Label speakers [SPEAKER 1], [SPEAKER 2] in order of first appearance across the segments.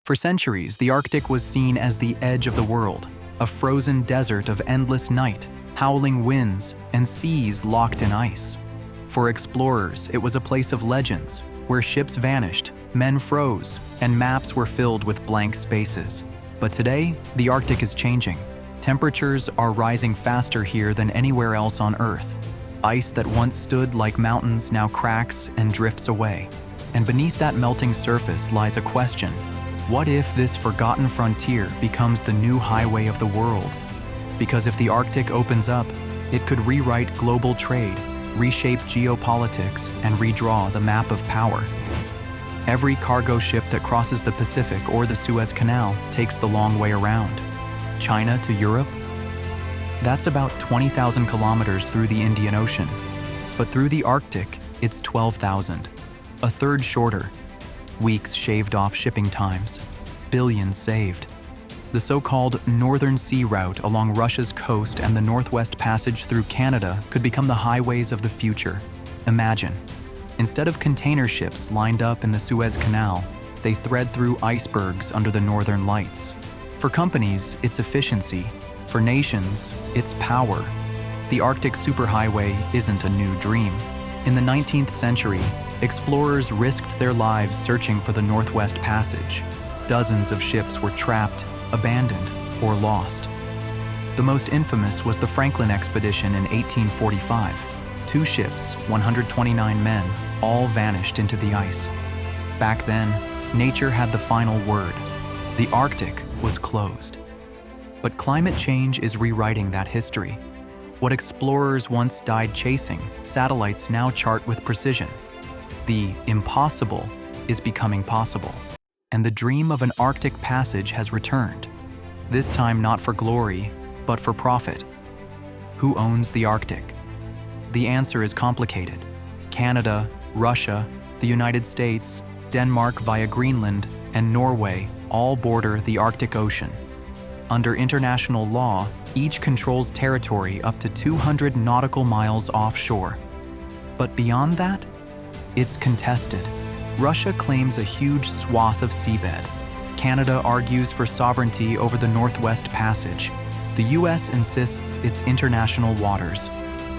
[SPEAKER 1] For centuries, the Arctic was seen as the edge of the world, a frozen desert of endless night, howling winds, and seas locked in ice. For explorers, it was a place of legends, where ships vanished, men froze, and maps were filled with blank spaces. But today, the Arctic is changing. Temperatures are rising faster here than anywhere else on Earth. Ice that once stood like mountains now cracks and drifts away. And beneath that melting surface lies a question. What if this forgotten frontier becomes the new highway of the world? Because if the Arctic opens up, it could rewrite global trade, reshape geopolitics, and redraw the map of power. Every cargo ship that crosses the Pacific or the Suez Canal takes the long way around. China to Europe? That's about 20,000 kilometers through the Indian Ocean. But through the Arctic, it's 12,000, a third shorter. Weeks shaved off shipping times, billions saved. The so-called Northern Sea Route along Russia's coast and the Northwest Passage through Canada could become the highways of the future. Imagine, instead of container ships lined up in the Suez Canal, they thread through icebergs under the Northern Lights. For companies, it's efficiency. For nations, it's power. The Arctic Superhighway isn't a new dream. In the 19th century, explorers risked their lives searching for the Northwest Passage. Dozens of ships were trapped, abandoned, or lost. The most infamous was the Franklin expedition in 1845. 2 ships, 129 men, all vanished into the ice. Back then, nature had the final word. The Arctic was closed. But climate change is rewriting that history. What explorers once died chasing, satellites now chart with precision. The impossible is becoming possible, and the dream of an Arctic passage has returned. This time not for glory, but for profit. Who owns the Arctic? The answer is complicated. Canada, Russia, the United States, Denmark via Greenland, and Norway all border the Arctic Ocean. Under international law, each controls territory up to 200 nautical miles offshore. But beyond that, it's contested. Russia claims a huge swath of seabed. Canada argues for sovereignty over the Northwest Passage. The US insists it's international waters.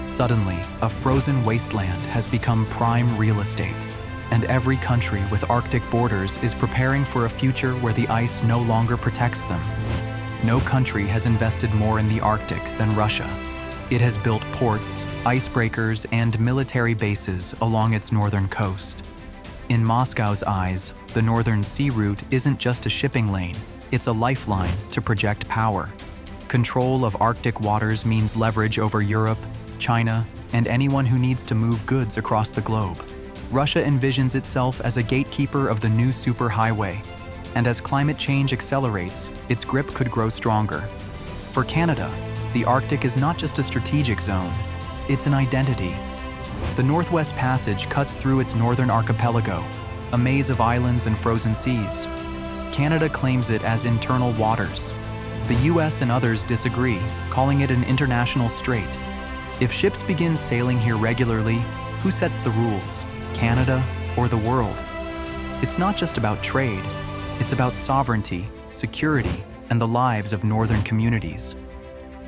[SPEAKER 1] Suddenly, a frozen wasteland has become prime real estate, and every country with Arctic borders is preparing for a future where the ice no longer protects them. No country has invested more in the Arctic than Russia. It has built ports, icebreakers, and military bases along its northern coast. In Moscow's eyes, the Northern Sea Route isn't just a shipping lane, it's a lifeline to project power. Control of Arctic waters means leverage over Europe, China, and anyone who needs to move goods across the globe. Russia envisions itself as a gatekeeper of the new superhighway, and as climate change accelerates, its grip could grow stronger. For Canada, the Arctic is not just a strategic zone, it's an identity. The Northwest Passage cuts through its northern archipelago, a maze of islands and frozen seas. Canada claims it as internal waters. The US and others disagree, calling it an international strait. If ships begin sailing here regularly, who sets the rules, Canada or the world? It's not just about trade. It's about sovereignty, security, and the lives of northern communities.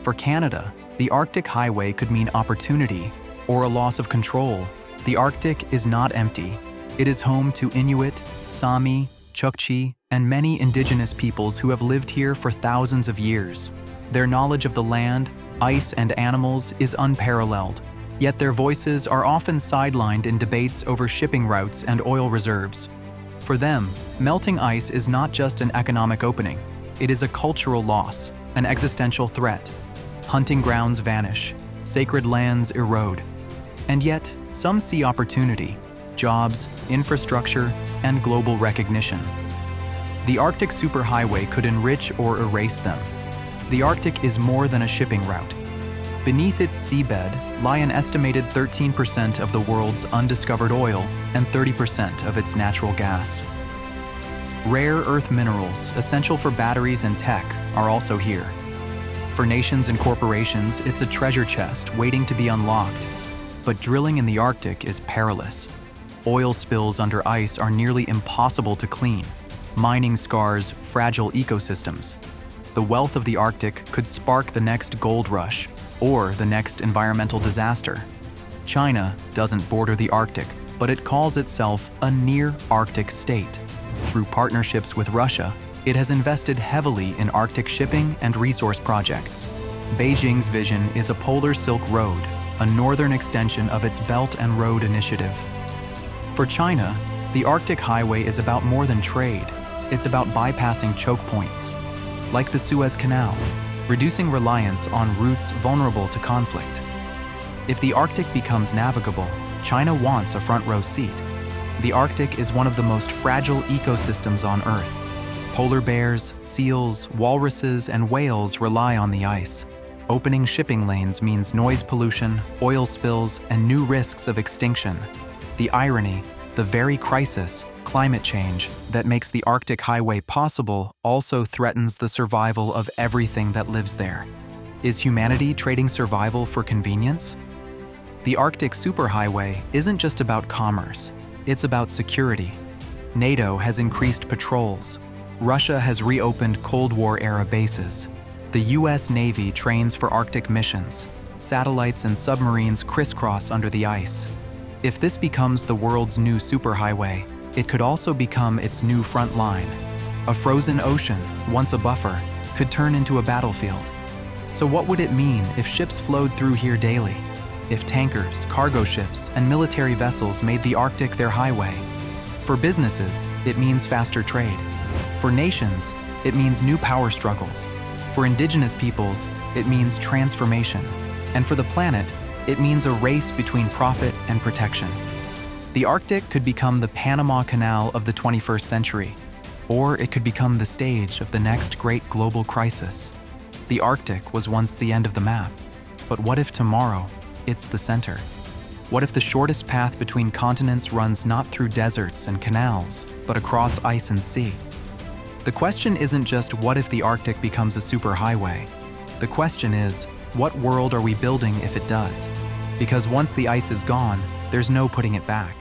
[SPEAKER 1] For Canada, the Arctic Highway could mean opportunity or a loss of control. The Arctic is not empty. It is home to Inuit, Sami, Chukchi, and many indigenous peoples who have lived here for thousands of years. Their knowledge of the land, ice, and animals is unparalleled, yet their voices are often sidelined in debates over shipping routes and oil reserves. For them, melting ice is not just an economic opening, it is a cultural loss, an existential threat. Hunting grounds vanish, sacred lands erode. And yet, some see opportunity, jobs, infrastructure, and global recognition. The Arctic Superhighway could enrich or erase them. The Arctic is more than a shipping route. Beneath its seabed lie an estimated 13% of the world's undiscovered oil and 30% of its natural gas. Rare earth minerals, essential for batteries and tech, are also here. For nations and corporations, it's a treasure chest waiting to be unlocked. But drilling in the Arctic is perilous. Oil spills under ice are nearly impossible to clean. mining scars fragile ecosystems. The wealth of the Arctic could spark the next gold rush or the next environmental disaster. China doesn't border the Arctic, but it calls itself a near-Arctic state. Through partnerships with Russia, it has invested heavily in Arctic shipping and resource projects. Beijing's vision is a polar Silk Road, a northern extension of its Belt and Road Initiative. For China, the Arctic Highway is about more than trade. It's about bypassing choke points, like the Suez Canal, reducing reliance on routes vulnerable to conflict. If the Arctic becomes navigable, China wants a front-row seat. The Arctic is one of the most fragile ecosystems on Earth. Polar bears, seals, walruses, and whales rely on the ice. Opening shipping lanes means noise pollution, oil spills, and new risks of extinction. The irony, the very crisis, climate change, that makes the Arctic Highway possible also threatens the survival of everything that lives there. Is humanity trading survival for convenience? The Arctic Superhighway isn't just about commerce, it's about security. NATO has increased patrols. Russia has reopened Cold War-era bases. The US Navy trains for Arctic missions. Satellites and submarines crisscross under the ice. If this becomes the world's new superhighway, it could also become its new front line. A frozen ocean, once a buffer, could turn into a battlefield. So what would it mean if ships flowed through here daily? If tankers, cargo ships, and military vessels made the Arctic their highway? For businesses, it means faster trade. For nations, it means new power struggles. For indigenous peoples, it means transformation. And for the planet, it means a race between profit and protection. The Arctic could become the Panama Canal of the 21st century, or it could become the stage of the next great global crisis. The Arctic was once the end of the map, but what if tomorrow it's the center? What if the shortest path between continents runs not through deserts and canals, but across ice and sea? The question isn't just what if the Arctic becomes a superhighway? The question is, what world are we building if it does? Because once the ice is gone, there's no putting it back.